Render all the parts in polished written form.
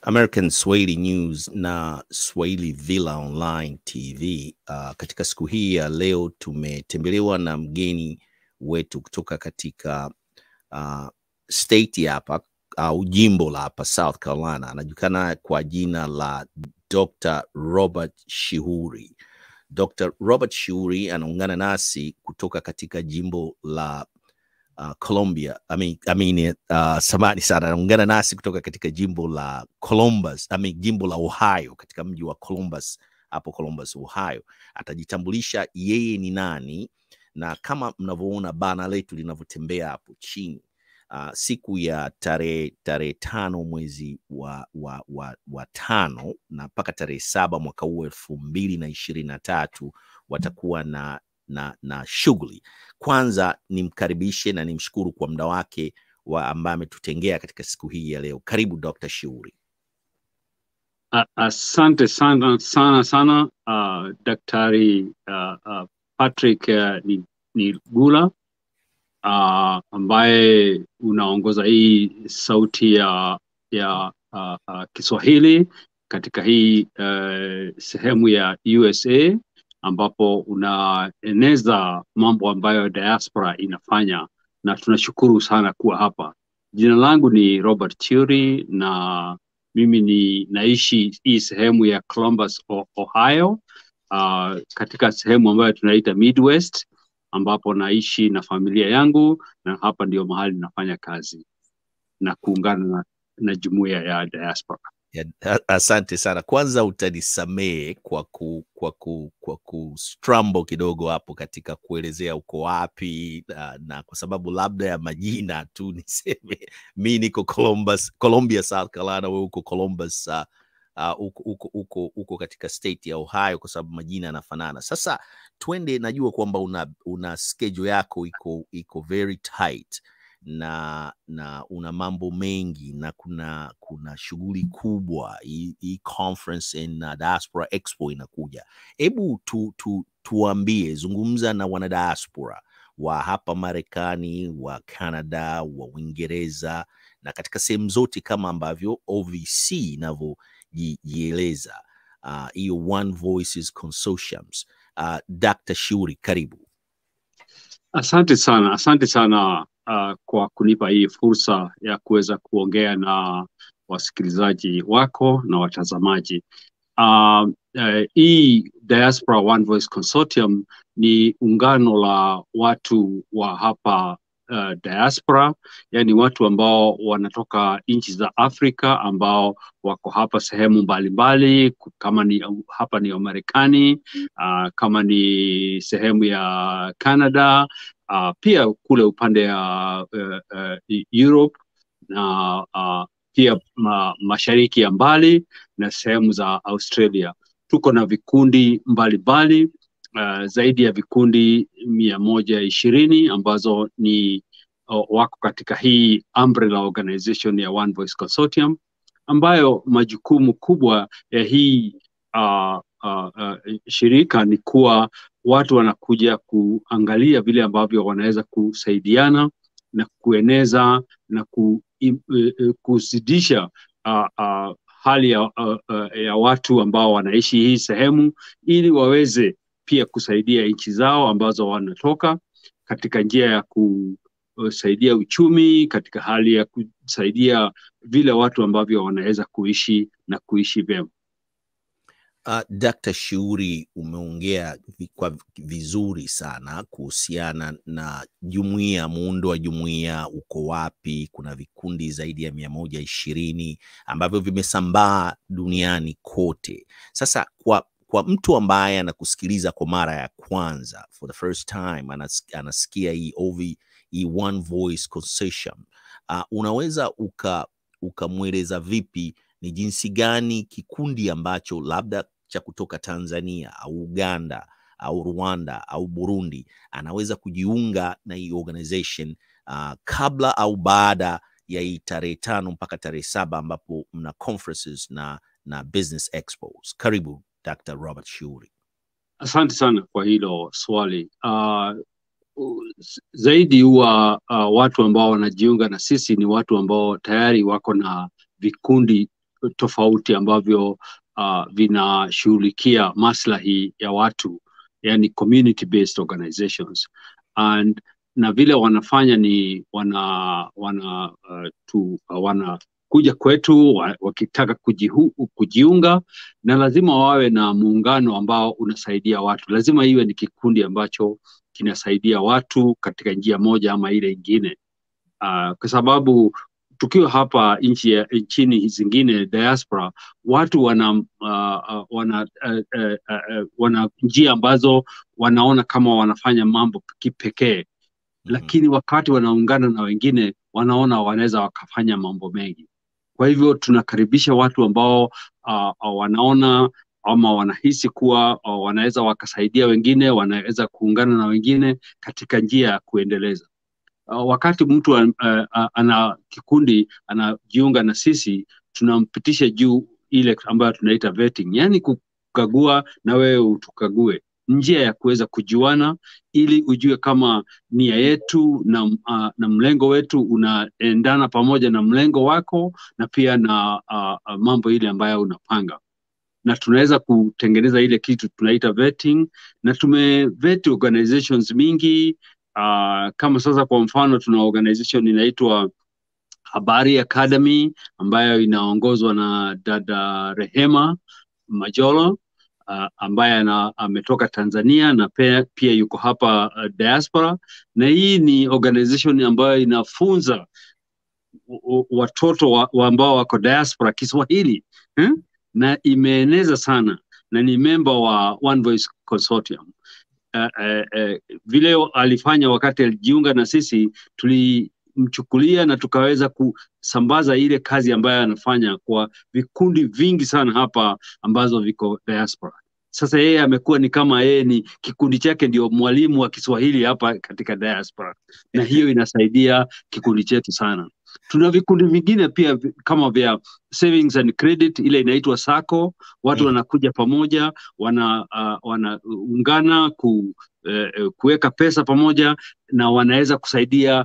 American Swahili News na Swahili Villa Online TV. Katika siku hii ya leo tumetembelewa na mgeni wetu kutoka katika state ya hapa au jimbo la hapa South Carolina. Anajulikana kwa jina la Dr. Robert Chiuri. Dr. Robert Chiuri anaungana nasi kutoka katika jimbo la Columbia. Samahani sana, anaungana nasi kutoka katika jimbo la Columbus, jimbo la Ohio, katika mji wa Columbus, hapo Columbus, Ohio. Atajitambulisha yeye ni nani, na kama mnavyoona bana letu linavyotembea hapo chini, siku ya tarehe 5 mwezi wa 5 na mpaka tarehe 7 mwaka huu 2023 watakuwa na shughuli. Kwanza nimkaribishe na nimshukuru kwa muda wake ambaye ametutengea katika siku hii ya leo. Karibu Dr. Chiuri. Asante sana Daktari Patrick Nigula, ambaye unaongoza hii sauti ya Kiswahili katika hii sehemu ya USA, ambapo unaeneza mambo ambayo diaspora inafanya, na tunashukuru sana kuwa hapa. Jina langu ni Robert Chiuri na mimi naishi hii sehemu ya Columbus, Ohio, katika sehemu ambayo tunaita Midwest, ambapo naishi na familia yangu, na hapa ndio mahali nafanya kazi na kuungana na jumuiya ya diaspora. Asante sana. Kwanza utanisamee kwa strumble kidogo hapo katika kuelezea uko wapi, na kwa sababu labda ya majina tu niseme mimi niko Columbia, South Carolina, wewe uko Columbus, uko katika state ya Ohio, kwa sababu majina yanafanana. Sasa twende, najua kwamba una schedule yako iko very tight, na una mambo mengi, na kuna shughuli kubwa. Hii conference in Diaspora Expo inakuja. Hebu tuambie, zungumza na wana diaspora wa hapa Marekani, wa Canada, wa Uingereza, na katika sehemu zote kama ambavyo OVC inavyojieleza, hiyo One Voices Consortiums. Dr. Chiuri, karibu. Asante sana kwa kunipa hii fursa ya kuweza kuongea na wasikilizaji wako na watazamaji. Hii Diaspora One Voice Consortium ni ungano la watu wa hapa diaspora, yani watu ambao wanatoka nchi za Afrika ambao wako hapa sehemu mbalimbali, kama ni hapa ni Marekani, kama ni sehemu ya Canada, pia kule upande ya Europe, na pia mashariki ya mbali na sehemu za Australia. Tuko na vikundi mbalimbali, zaidi ya vikundi 120 ambazo ni wako katika hii umbrella organization ya One Voice Consortium, ambayo majukumu kubwa ya hii shirika ni kuwa watu wanakuja kuangalia vile ambavyo wanaweza kusaidiana na kueneza na kuzidisha hali ya watu ambao wanaishi hii sehemu, ili waweze pia kusaidia nchi zao ambazo wanatoka, katika njia ya kusaidia uchumi, katika hali ya kusaidia vile watu ambavyo wanaweza kuishi na kuishi vyema. Dr. Chiuri, umeongea kwa vizuri sana kuhusiana na jumuiya, muundo wa jumuiya uko wapi. Kuna vikundi zaidi ya 120 ambavyo vimesambaa duniani kote. Sasa kwa mtu ambaye anakusikiliza kwa mara ya kwanza, for the first time, anasikia hii One Voice Consortium, unaweza ukamweleza vipi ni jinsi gani kikundi ambacho labda cha kutoka Tanzania au Uganda au Rwanda au Burundi anaweza kujiunga na hii organization kabla au baada ya hii tarehe 5 mpaka tarehe 7 ambapo mna conferences na business expos? Karibu Dr. Robert Chiuri. Asante sana kwa hilo swali. Zaidi huwa watu ambao wanajiunga na sisi ni watu ambao tayari wako na vikundi tofauti ambavyo vinashughulikia maslahi ya watu, yani community based organizations, na vile wanafanya ni wanakuja kwetu wakitaka kujiunga, na lazima wawe na muungano ambao unasaidia watu. Lazima iwe ni kikundi ambacho kinasaidia watu katika njia moja ama ile ingine, kwa sababu tukiwa hapa nchini zingine diaspora, watu wana njia ambazo wanaona kama wanafanya mambo kipekee, lakini wakati wanaungana na wengine wanaona wanaweza wakafanya mambo mengi. Kwa hivyo tunakaribisha watu ambao wanaona ama wanahisi kuwa wanaweza wakasaidia wengine, wanaweza kuungana na wengine katika njia ya kuendeleza. Wakati mtu ana kikundi anajiunga na sisi, tunampitisha juu ile ambayo tunaita vetting, yani kukagua na wewe utukague, njia ya kuweza kujuana, ili ujue kama nia yetu na mlengo wetu unaendana pamoja na mlengo wako, na pia na mambo ile ambayo unapanga. Na tunaweza kutengeneza ile kitu tunaita vetting, na tumevet organizations mingi. Kama sasa kwa mfano tuna organization inaitwa Habari Academy ambayo inaongozwa na dada Rehema Majolo, ambaye ametoka Tanzania na pia yuko hapa diaspora, na hii ni organization ambayo inafunza watoto ambao wako diaspora Kiswahili, na imeeneza sana, na ni member wa One Voice Consortium. Vile alifanya wakati alijiunga na sisi, tulimchukulia na tukaweza kusambaza ile kazi ambayo anafanya kwa vikundi vingi sana hapa ambazo viko diaspora. Sasa yeye amekuwa ni kama yeye ni kikundi chake ndio mwalimu wa Kiswahili hapa katika diaspora, na hiyo inasaidia kikundi chetu sana. Tuna vikundi vingine pia kama vya savings and credit, ile inaitwa SACCO. Watu wanakuja pamoja, wanaungana kuweka pesa pamoja, na wanaweza kusaidia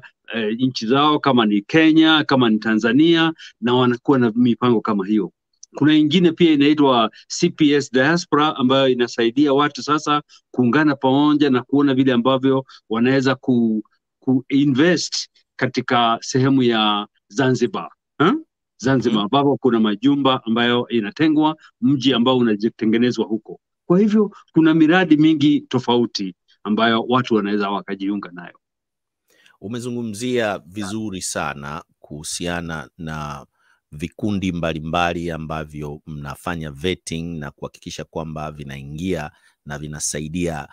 nchi zao, kama ni Kenya, kama ni Tanzania, na wanakuwa na mipango kama hiyo. Kuna ingine pia inaitwa CPS Diaspora ambayo inasaidia watu sasa kuungana pamoja na kuona vile ambavyo wanaweza kuinvest katika sehemu ya Zanzibar. Zanzibar ambapo kuna majumba ambayo inatengwa, mji ambao unatengenezwa huko. Kwa hivyo kuna miradi mingi tofauti ambayo watu wanaweza wakajiunga nayo. Umezungumzia vizuri sana kuhusiana na vikundi mbalimbali ambavyo mnafanya vetting na kuhakikisha kwamba vinaingia na vinasaidia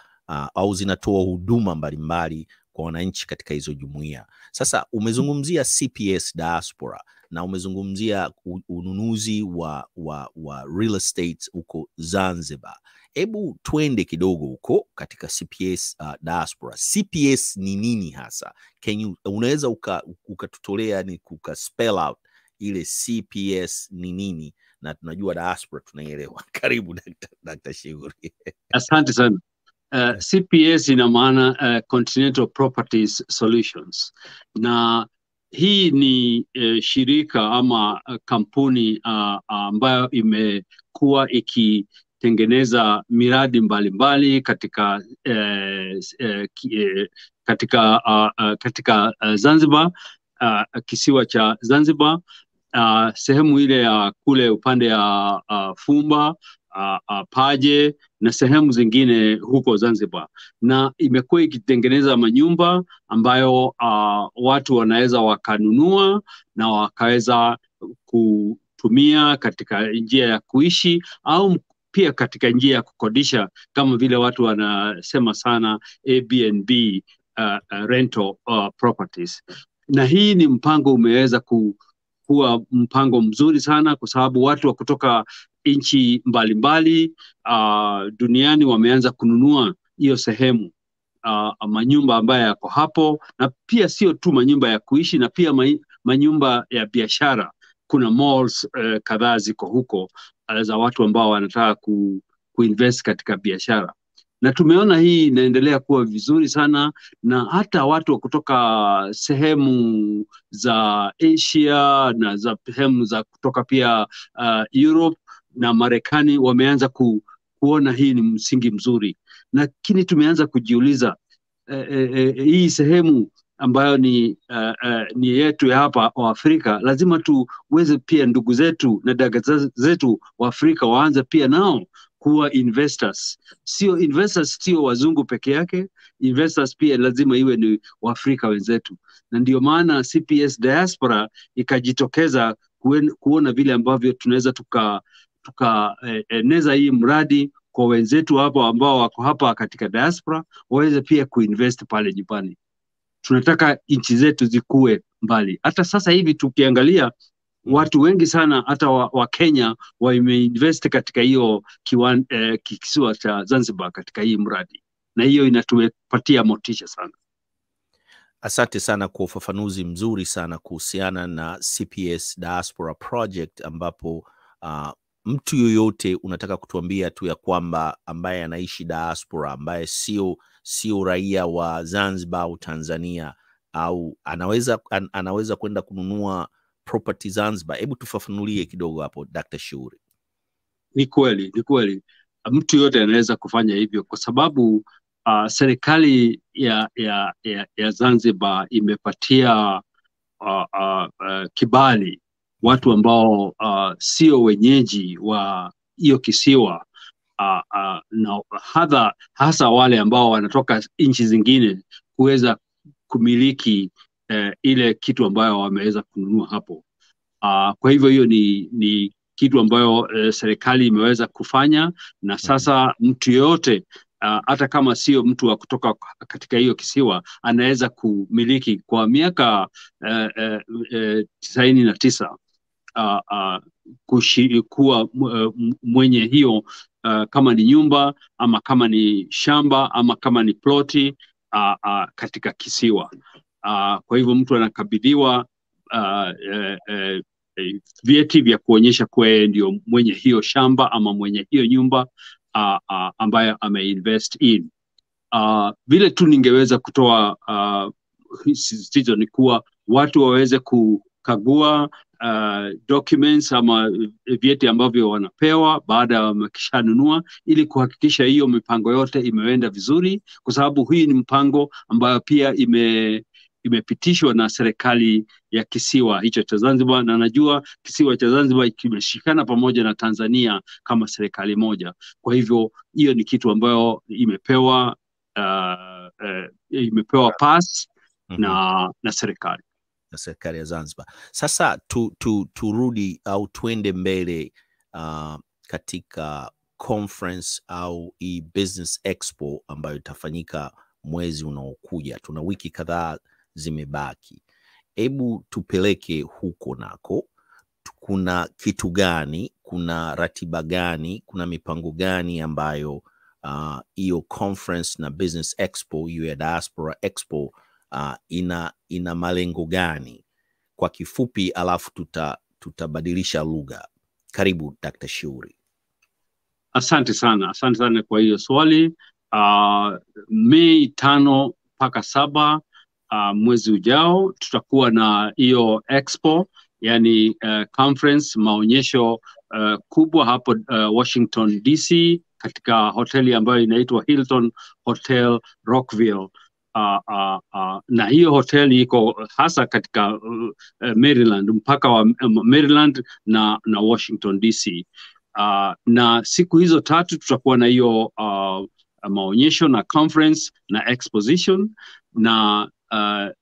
au zinatoa huduma mbalimbali kwa wananchi katika hizo jumuiya. Sasa umezungumzia CPS Diaspora na umezungumzia ununuzi wa real estate huko Zanzibar. Hebu twende kidogo huko katika CPS Diaspora. CPS ni nini hasa? Unaweza ukatutolea ni spell out ile CPS ni nini? Na tunajua diaspora tunaielewa. Karibu Dr. Chiuri. Asante sana. CPS ina maana Continental Properties Solutions, na hii ni shirika ama kampuni ambayo imekuwa ikitengeneza miradi mbalimbali katika Zanzibar, kisiwa cha Zanzibar, sehemu ile ya kule upande ya Fumba, Paje na sehemu zingine huko Zanzibar, na imekuwa ikitengeneza manyumba ambayo watu wanaweza wakanunua na wakaweza kutumia katika njia ya kuishi, au pia katika njia ya kukodisha, kama vile watu wanasema sana Airbnb, rental properties. Na hii ni mpango umeweza kuwa mpango mzuri sana, kwa sababu watu wa kutoka nchi mbalimbali duniani wameanza kununua hiyo sehemu, manyumba ambayo yako hapo, na pia sio tu manyumba ya kuishi, na pia manyumba ya biashara. Kuna malls kadhaa ziko huko za watu ambao wanataka kuinvest katika biashara. na tumeona hii inaendelea kuwa vizuri sana, na hata watu kutoka sehemu za Asia na za sehemu za kutoka pia Europe na Marekani wameanza kuona hii ni msingi mzuri. Lakini tumeanza kujiuliza hii sehemu ambayo ni yetu ya hapa wa Afrika, lazima tuweze pia ndugu zetu na dada zetu wa Afrika waanze pia nao kuwa investors. Sio wazungu peke yake, investors pia lazima iwe ni Waafrika wenzetu. Na ndio maana CPS Diaspora ikajitokeza kuona vile ambavyo tunaweza tukaeneza hii mradi kwa wenzetu hapa ambao wako hapa katika diaspora, waweze pia kuinvest pale nyumbani. Tunataka nchi zetu zikue mbali. Hata sasa hivi tukiangalia watu wengi sana hata wa Kenya wameinvest katika hiyo kisiwa cha Zanzibar katika hii mradi, na hiyo inatupatia motisha sana. Asante sana kwa ufafanuzi mzuri sana kuhusiana na CPS Diaspora Project, ambapo mtu yoyote unataka kutuambia tu ya kwamba ambaye anaishi diaspora, ambaye sio raia wa Zanzibar au Tanzania, au anaweza kwenda kununua property Zanzibar. Hebu tufafanulie kidogo hapo Dr. Chiuri. Ni kweli. Mtu yote anaweza kufanya hivyo kwa sababu serikali ya Zanzibar imepatia kibali watu ambao sio wenyeji wa hiyo kisiwa, na hasa wale ambao wanatoka nchi zingine kuweza kumiliki ile kitu ambayo wameweza kununua hapo. Kwa hivyo hiyo ni kitu ambayo serikali imeweza kufanya, na sasa mtu yote hata kama sio mtu wa kutoka katika hiyo kisiwa anaweza kumiliki kwa miaka 99 kuwa mwenye hiyo, kama ni nyumba ama kama ni shamba ama kama ni ploti katika kisiwa. Kwa hivyo mtu anakabidhiwa vyeti vya kuonyesha kuwa ndio mwenye hiyo shamba ama mwenye hiyo nyumba ambayo ameinvest in. Vile tu ningeweza kutoa sisitizo ni kuwa watu waweze kukagua documents ama vyeti ambavyo wanapewa baada ya wamekishanunua, ili kuhakikisha hiyo mipango yote imeenda vizuri, kwa sababu hii ni mpango ambayo pia imepitishwa na serikali ya kisiwa hicho cha Zanzibar, na najua kisiwa cha Zanzibar kimeshikana pamoja na Tanzania kama serikali moja. Kwa hivyo hiyo ni kitu ambayo imepewa pass na serikali ya Zanzibar. Sasa turudi au tuende mbele katika conference au business expo ambayo itafanyika mwezi unaokuja. Tuna wiki kadhaa zimebaki. Hebu tupeleke huko nako. Kuna kitu gani, kuna ratiba gani, kuna mipango gani ambayo hiyo conference na business expo, hiyo ya Diaspora Expo ina malengo gani kwa kifupi, alafu tutabadilisha lugha. Karibu Dr. Chiuri. Asante sana kwa hiyo swali. Mei 5 mpaka 7 mwezi ujao tutakuwa na hiyo expo, yani conference, maonyesho kubwa hapo Washington DC, katika hoteli ambayo inaitwa Hilton Hotel Rockville. Na hiyo hoteli iko hasa katika Maryland, mpaka wa Maryland na Washington DC. Na siku hizo 3 tutakuwa na hiyo maonyesho na conference na exposition, na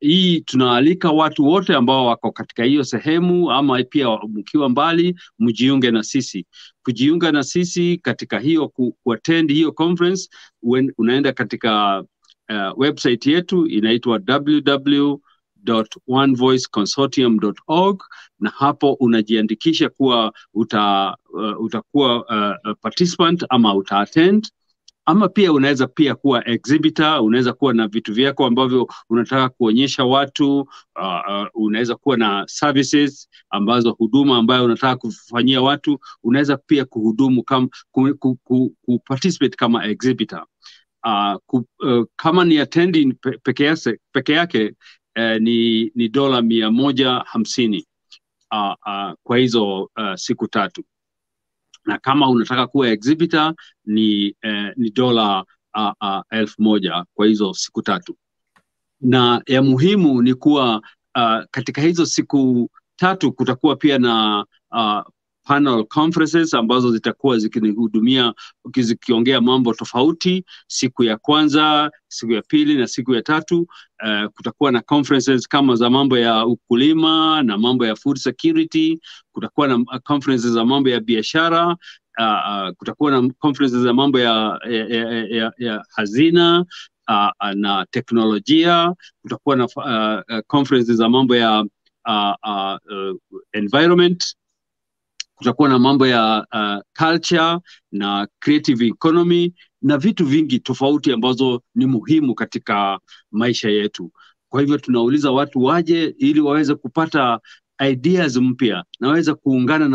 hii tunaalika watu wote ambao wako katika hiyo sehemu, ama pia mkiwa mbali mjiunge na sisi. Kujiunga na sisi katika hiyo kuattend hiyo conference, unaenda katika website yetu inaitwa www.onevoiceconsortium.org, na hapo unajiandikisha kuwa utakuwa participant ama utaattend. Ama pia unaweza pia kuwa exhibitor, unaweza kuwa na vitu vyako ambavyo unataka kuonyesha watu, unaweza kuwa na services ambazo, huduma ambayo unataka kufanyia watu, unaweza pia kuhudumu kama participate kama exhibitor. Kama ni attending peke yake ni dola 150 kwa hizo siku 3, na kama unataka kuwa exhibitor ni dola 1,000 kwa hizo siku 3. Na ya muhimu ni kuwa katika hizo siku 3 kutakuwa pia na panel conferences ambazo zitakuwa zikinihudumia zikiongea mambo tofauti. Siku ya kwanza, siku ya pili na siku ya 3 kutakuwa na conferences kama za mambo ya ukulima na mambo ya food security. Kutakuwa na conferences za mambo ya biashara. Kutakuwa na conferences za mambo ya hazina na teknolojia. Kutakuwa na conferences za mambo ya environment. Kutakuwa na mambo ya culture na creative economy na vitu vingi tofauti ambazo ni muhimu katika maisha yetu. Kwa hivyo tunauliza watu waje ili waweze kupata ideas mpya na waweze kuungana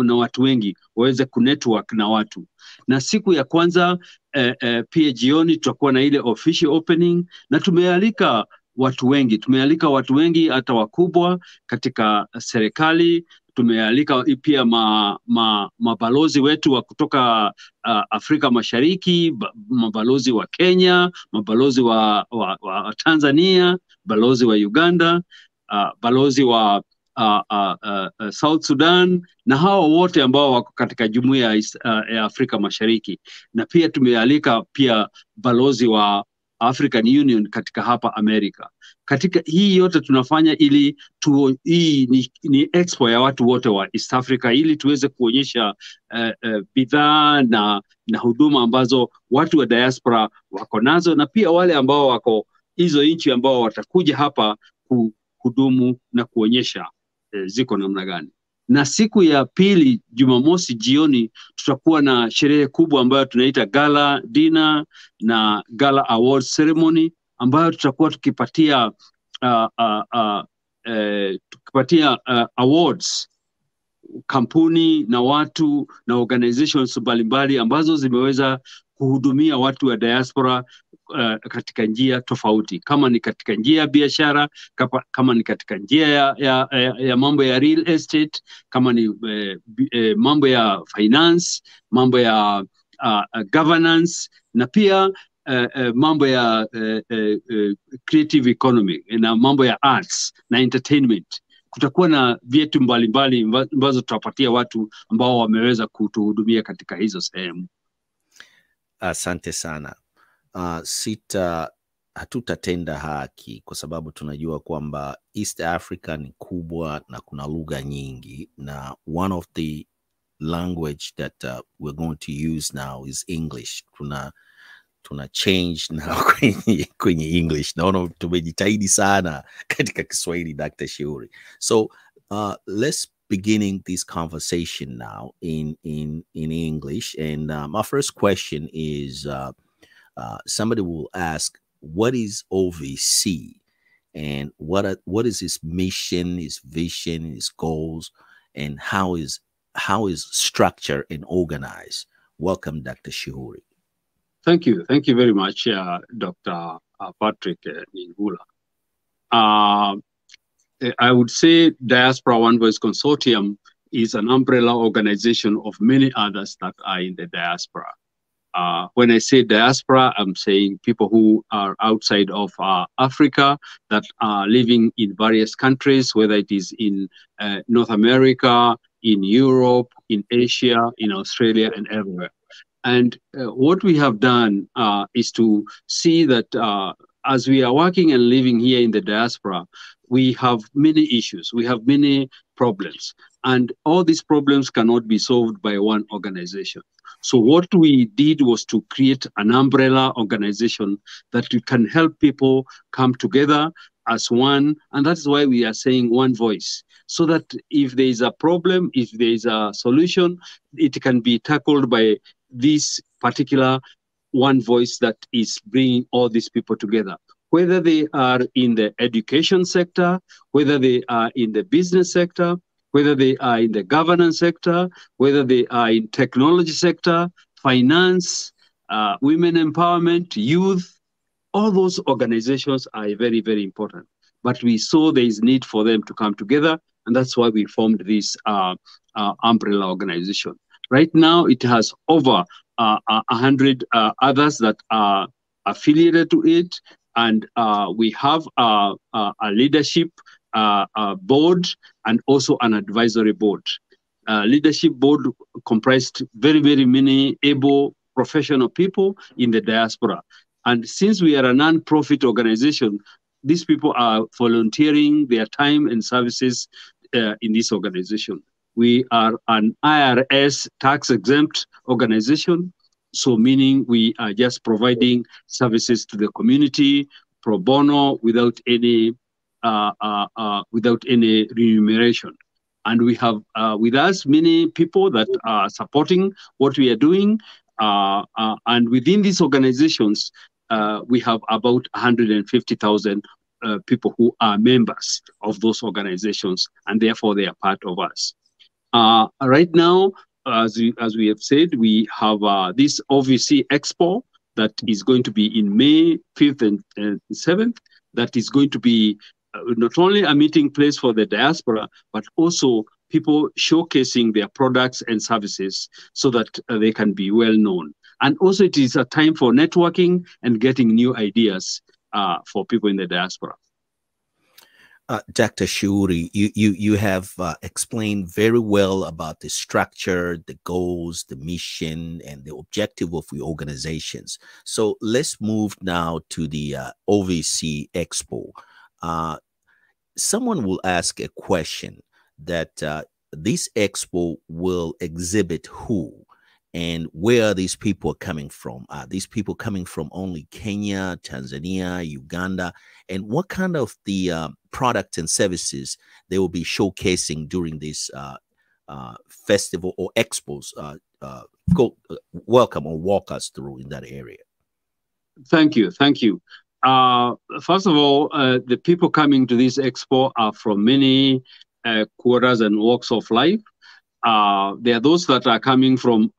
na watu wengi, waweze kunetwork na watu. Na siku ya kwanza pia jioni tutakuwa na ile official opening, na tumealika watu wengi hata wakubwa katika serikali. Tumealika pia mabalozi wetu wa kutoka Afrika Mashariki, mabalozi wa Kenya, mabalozi wa Tanzania, balozi wa Uganda, balozi wa South Sudan, na hao wote ambao wako katika jumuiya ya Afrika Mashariki. Na pia tumealika pia balozi wa African Union katika hapa Amerika. Katika hii yote tunafanya ili hii ni expo ya watu wote wa East Africa, ili tuweze kuonyesha bidhaa na huduma ambazo watu wa diaspora wako nazo, na pia wale ambao wako hizo nchi ambao watakuja hapa kuhudumu na kuonyesha ziko namna gani. Na siku ya pili, Jumamosi jioni, tutakuwa na sherehe kubwa ambayo tunaita gala dinner na gala award ceremony, ambayo tutakuwa tukipatia awards kampuni na watu na organizations mbalimbali ambazo zimeweza kuhudumia watu wa diaspora katika njia tofauti, kama ni katika njia ya biashara, kama ni katika njia ya mambo ya real estate, kama ni mambo ya finance, mambo ya governance, na pia mambo ya creative economy na mambo ya arts na entertainment. Kutakuwa na vyetu mbalimbali ambazo tutapatia watu ambao wameweza kutuhudumia katika hizo sehemu. Asante sana. Hatutatenda haki kwa sababu tunajua kwamba East Africa ni kubwa na kuna lugha nyingi, na one of the language that we're going to use now is English. Tuna change now kwenye English. Naona tumejitahidi sana katika Kiswahili, Dr. Chiuri. So let's beginning this conversation now in English. And my first question is, somebody will ask, what is OVC, and what is its mission, its vision, its goals, and how is structured and organized? Welcome, Dr. Chiuri. Thank you very much, Dr. Patrick Ningula. I would say Diaspora One Voice Consortium is an umbrella organization of many others that are in the diaspora. When I say diaspora, I'm saying people who are outside of Africa that are living in various countries, whether it is in North America, in Europe, in Asia, in Australia, and everywhere. And what we have done is to see that as we are working and living here in the diaspora, we have many issues, we have many problems, and all these problems cannot be solved by one organization. So what we did was to create an umbrella organization that can help people come together as one, and that's why we are saying one voice, so that if there is a problem, if there is a solution, it can be tackled by this particular one voice that is bringing all these people together, whether they are in the education sector, whether they are in the business sector, whether they are in the governance sector, whether they are in technology sector, finance, women empowerment, youth. All those organizations are very, very important. But we saw there is need for them to come together, and that's why we formed this umbrella organization. Right now, it has over 100 others that are affiliated to it, and we have a leadership board and also an advisory board. Leadership board comprised very, very many able professional people in the diaspora. And since we are a non-profit organization, these people are volunteering their time and services in this organization. We are an IRS tax-exempt organization, so meaning we are just providing services to the community pro bono without any remuneration. And we have with us many people that are supporting what we are doing. And within these organizations, we have about 150,000 people who are members of those organizations, and therefore they are part of us. Right now, as we have said, we have this OVC EXPO that is going to be in May 5th and 7th. That is going to be not only a meeting place for the diaspora, but also people showcasing their products and services so that they can be well known. And also it is a time for networking and getting new ideas for people in the diaspora. Dr. Chiuri, you have explained very well about the structure, the goals, the mission, and the objective of your organizations. So let's move now to the OVC Expo. Someone will ask a question that this expo will exhibit who and where these people are coming from. Are these people coming from only Kenya, Tanzania, Uganda? And what kind of the products and services they will be showcasing during this festival or expos? Welcome or walk us through in that area. Thank you. Thank you. First of all, the people coming to this expo are from many quarters and walks of life. There are those that are coming from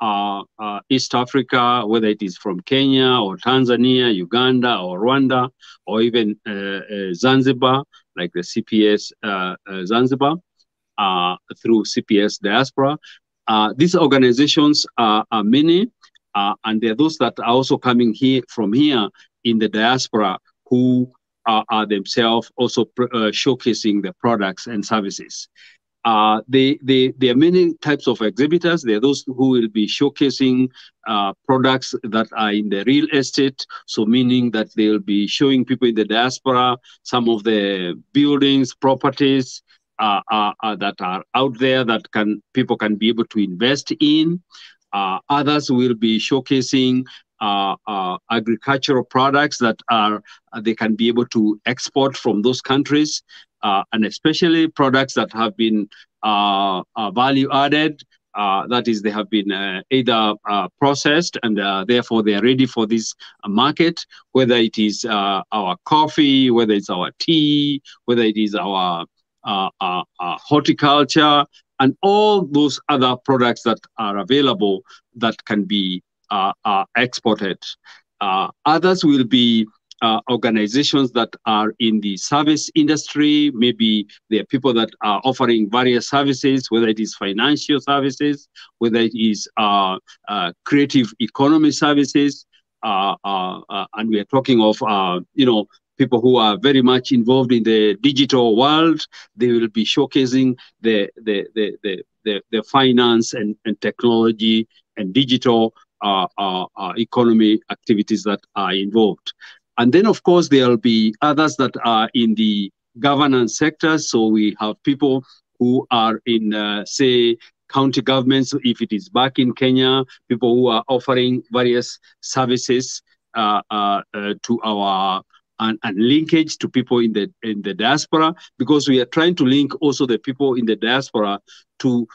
East Africa, whether it is from Kenya or Tanzania, Uganda or Rwanda, or even Zanzibar, like the CPS Zanzibar, through CPS Diaspora. These organizations are many, and there are those that are also coming here from here in the diaspora who are themselves also showcasing the products and services. There are many types of exhibitors. There are those who will be showcasing products that are in the real estate, so meaning that they will be showing people in the diaspora some of the buildings, properties that are out there that people can be able to invest in. Others will be showcasing agricultural products that they can be able to export from those countries, and especially products that have been value added. That is, they have been either processed and therefore they are ready for this market, whether it is our coffee, whether it's our tea, whether it is our horticulture, and all those other products that are available that can be exported. Others will be organizations that are in the service industry. Maybe there are people that are offering various services, whether it is financial services, whether it is creative economy services, and we are talking of people who are very much involved in the digital world. They will be showcasing the finance and technology and digital economy activities that are involved. And then, of course, there will be others that are in the governance sector. So we have people who are in, say, county governments, if it is back in Kenya, people who are offering various services to our and linkage to people in the diaspora, because we are trying to link also the people in the diaspora to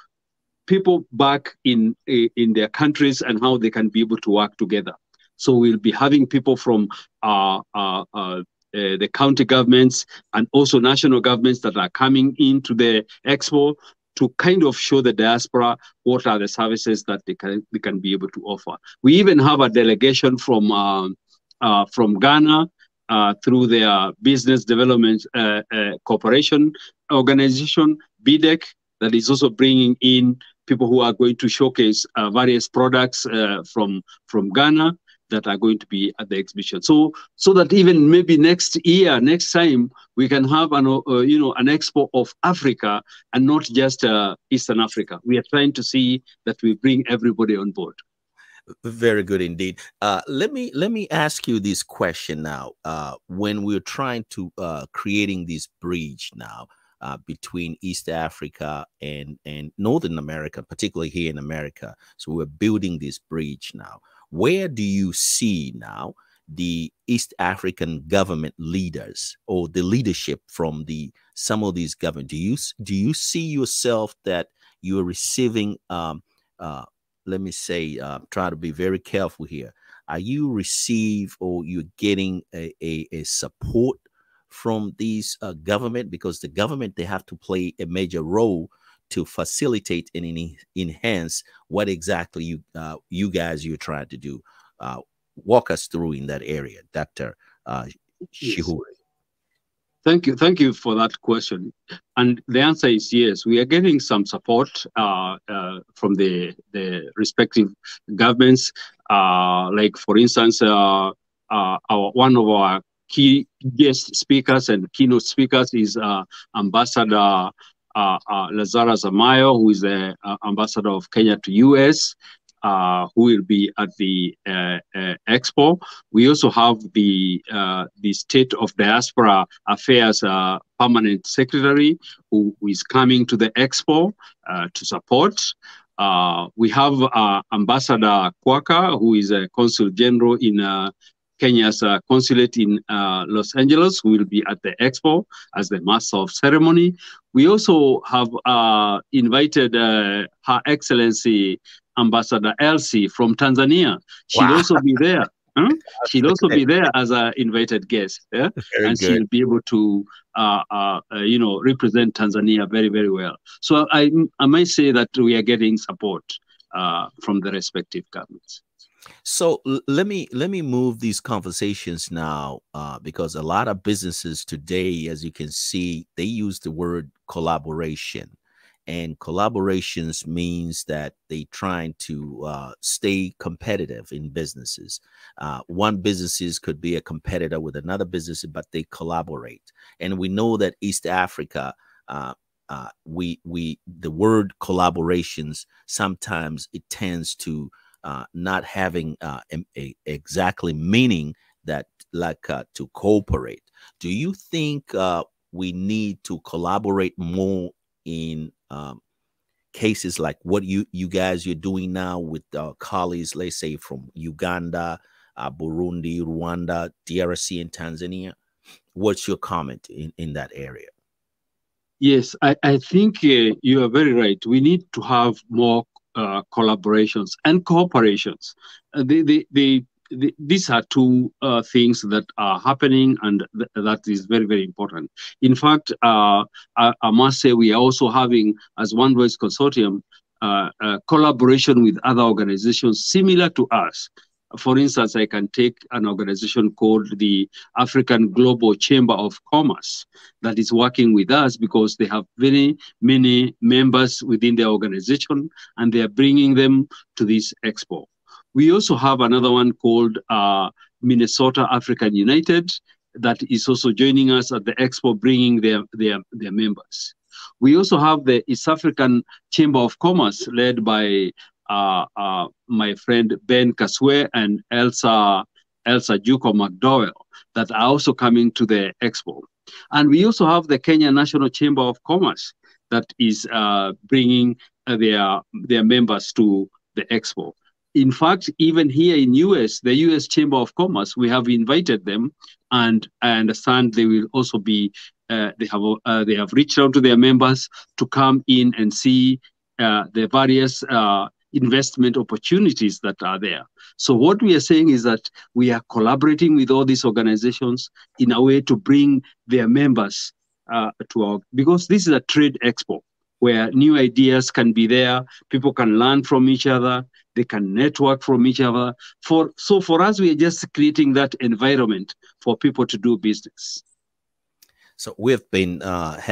people back in their countries and how they can be able to work together. So we'll be having people from the county governments and also national governments that are coming into the expo to kind of show the diaspora what are the services that they can be able to offer. We even have a delegation from Ghana through their Business Development Corporation organization, BDEC, that is also bringing in people who are going to showcase various products from Ghana that are going to be at the exhibition. So that even maybe next time, we can have an expo of Africa and not just Eastern Africa. We are trying to see that we bring everybody on board. Very good indeed. Let me ask you this question now. When we're trying to creating this bridge now between East Africa and Northern America, particularly here in America, so we're building this bridge now. Where do you see now the East African government leaders or the leadership from some of these governments? Do you see yourself that you are receiving? Let me say, try to be very careful here. Are you receive or you're getting a support from these government? Because the government, they have to play a major role to facilitate and enhance what exactly you guys you're trying to do. Walk us through in that area, Dr. Chiuri. Thank you for that question. And the answer is yes. We are getting some support from the respective governments. Like for instance, one of our key guest speakers and keynote speakers is Ambassador Lazara Zamayo, who is the ambassador of Kenya to US, who will be at the Expo. We also have the State of Diaspora Affairs Permanent Secretary, who is coming to the Expo to support. We have Ambassador Kwaka, who is a Consul General in Kenya's consulate in Los Angeles, who will be at the Expo as the Master of Ceremony. We also have invited Her Excellency Ambassador Elsie from Tanzania. She'll also be there. She'll also be there as an invited guest, yeah? And she'll be able to, represent Tanzania very, very well. So I might say that we are getting support from the respective governments. So let me move these conversations now, because a lot of businesses today, as you can see, they use the word collaboration, and collaborations means that they trying to stay competitive in businesses. One businesses could be a competitor with another business, but they collaborate. And we know that East Africa, the word collaborations, sometimes it tends to not having exactly meaning that like to cooperate. Do you think we need to collaborate more in cases like what you guys you're doing now with colleagues, let's say from Uganda, Burundi, Rwanda, DRC, and Tanzania? What's your comment in that area? Yes, I think you are very right. We need to have more collaborations and cooperations. These are two things that are happening, and that is very, very important. In fact, I must say we are also having, as One Voice Consortium, collaboration with other organizations similar to us. For instance, I can take an organization called the African Global Chamber of Commerce that is working with us because they have very many members within their organization, and they are bringing them to this expo. We also have another one called Minnesota African United that is also joining us at the expo, bringing their members. We also have the East African Chamber of Commerce led by my friend Ben Kaswe and Elsa Juko McDowell that are also coming to the expo. And we also have the Kenya National Chamber of Commerce that is bringing their members to the expo. In fact, even here in US, the US Chamber of Commerce, we have invited them, and I understand they will also be, they have reached out to their members to come in and see the various investment opportunities that are there. So what we are saying is that we are collaborating with all these organizations in a way to bring their members to our, because this is a trade expo where new ideas can be there. People can learn from each other. They can network from each other. So for us, we are just creating that environment for people to do business. So we've been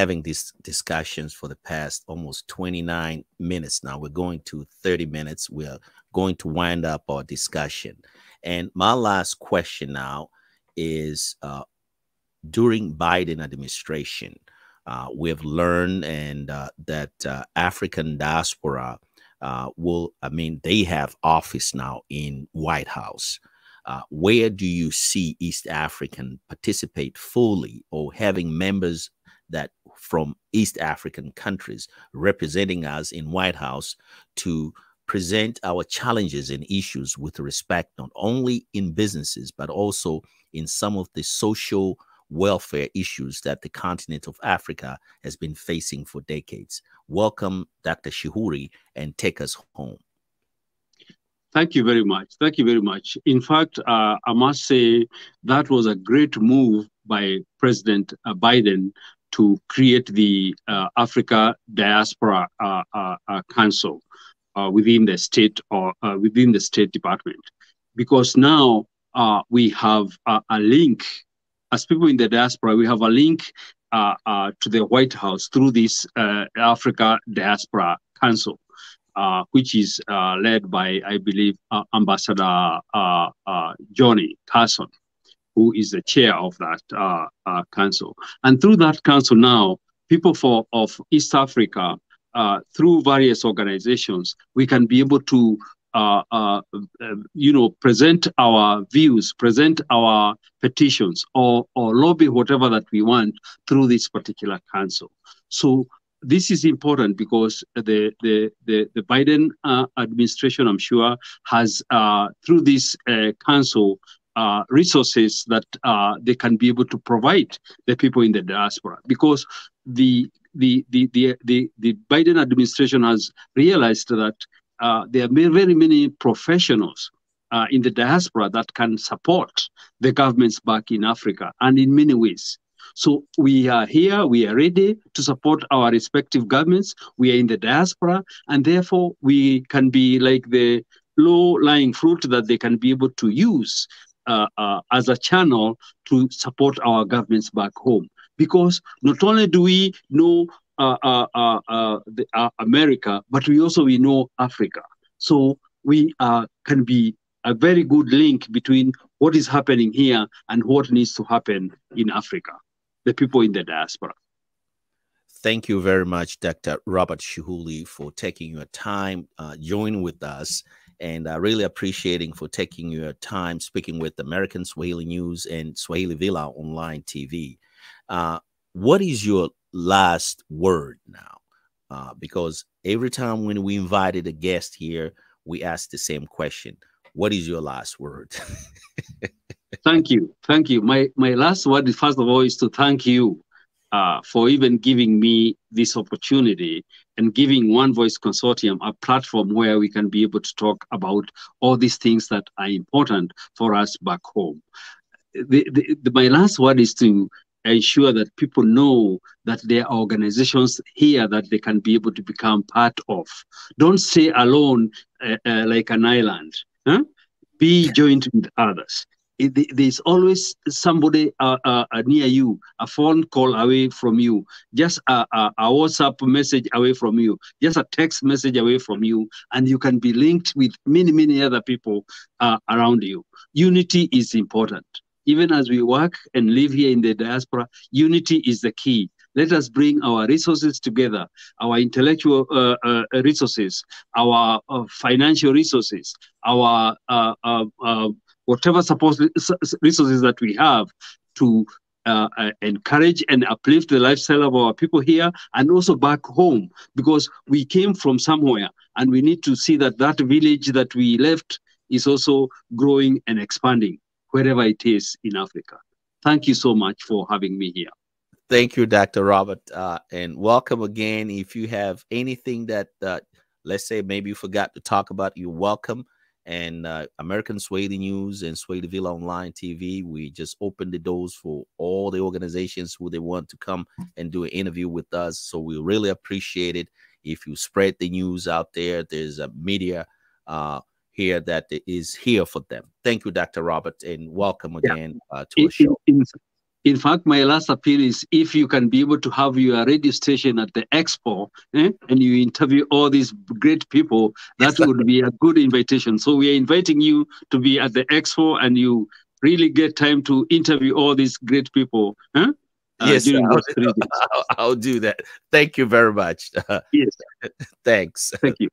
having these discussions for the past almost 29 minutes now. We're going to 30 minutes. We're going to wind up our discussion. And my last question now is, during Biden administration, we've learned that African diaspora they have office now in White House. Where do you see East African participate fully, or having members that from East African countries representing us in White House to present our challenges and issues with respect not only in businesses, but also in some of the social welfare issues that the continent of Africa has been facing for decades? Welcome, Dr. Chiuri, and take us home. Thank you very much. Thank you very much. In fact, I must say that was a great move by President Biden to create the Africa Diaspora Council within the state or within the State Department, because now we have a link. As people in the diaspora, we have a link to the White House through this Africa Diaspora Council, which is led by, I believe, Ambassador Johnny Carson, who is the chair of that council. And through that council now, people of East Africa, through various organizations, we can be able to present our views, present our petitions, or lobby whatever that we want through this particular council. So this is important because the Biden administration, I'm sure, has through this council resources that they can be able to provide the people in the diaspora, because the Biden administration has realized that there are very many professionals in the diaspora that can support the governments back in Africa, and in many ways. So we are here, we are ready to support our respective governments. We are in the diaspora, and therefore we can be like the low-lying fruit that they can be able to use as a channel to support our governments back home. Because not only do we know America, but we know Africa. So we can be a very good link between what is happening here and what needs to happen in Africa, the people in the diaspora. Thank you very much, Dr. Robert Chiuri, for taking your time joining with us, and really appreciating for taking your time speaking with American Swahili News and Swahili Villa Online TV. What is your last word now? Because every time when we invited a guest here, we ask the same question. What is your last word? Thank you. Thank you. My last word, first of all, is to thank you for even giving me this opportunity and giving One Voice Consortium a platform where we can be able to talk about all these things that are important for us back home. My last word is to ensure that people know that there are organizations here that they can be able to become part of. Don't stay alone like an island. Huh? Be joined with others. There's always somebody near you, a phone call away from you, just a WhatsApp message away from you, just a text message away from you, and you can be linked with many other people around you. Unity is important. Even as we work and live here in the diaspora, unity is the key. Let us bring our resources together, our intellectual resources, our financial resources, our whatever resources that we have to encourage and uplift the lifestyle of our people here and also back home, because we came from somewhere and we need to see that that village that we left is also growing and expanding wherever it is in Africa. Thank you so much for having me here. Thank you, Dr. Robert, and welcome again. If you have anything that, let's say, maybe you forgot to talk about, you're welcome. And American Swahili News and Swahili Villa Online TV, we just opened the doors for all the organizations who they want to come and do an interview with us. So we really appreciate it. if you spread the news out there, there's a media here that is here for them. Thank you, Dr. Robert, and welcome again to our show. In fact, my last appeal is if you can be able to have your radio station at the Expo and you interview all these great people, that would be a good invitation. So we are inviting you to be at the Expo and you really get time to interview all these great people. Yes, I'll do that. Thank you very much. Yes. Thanks. Thank you.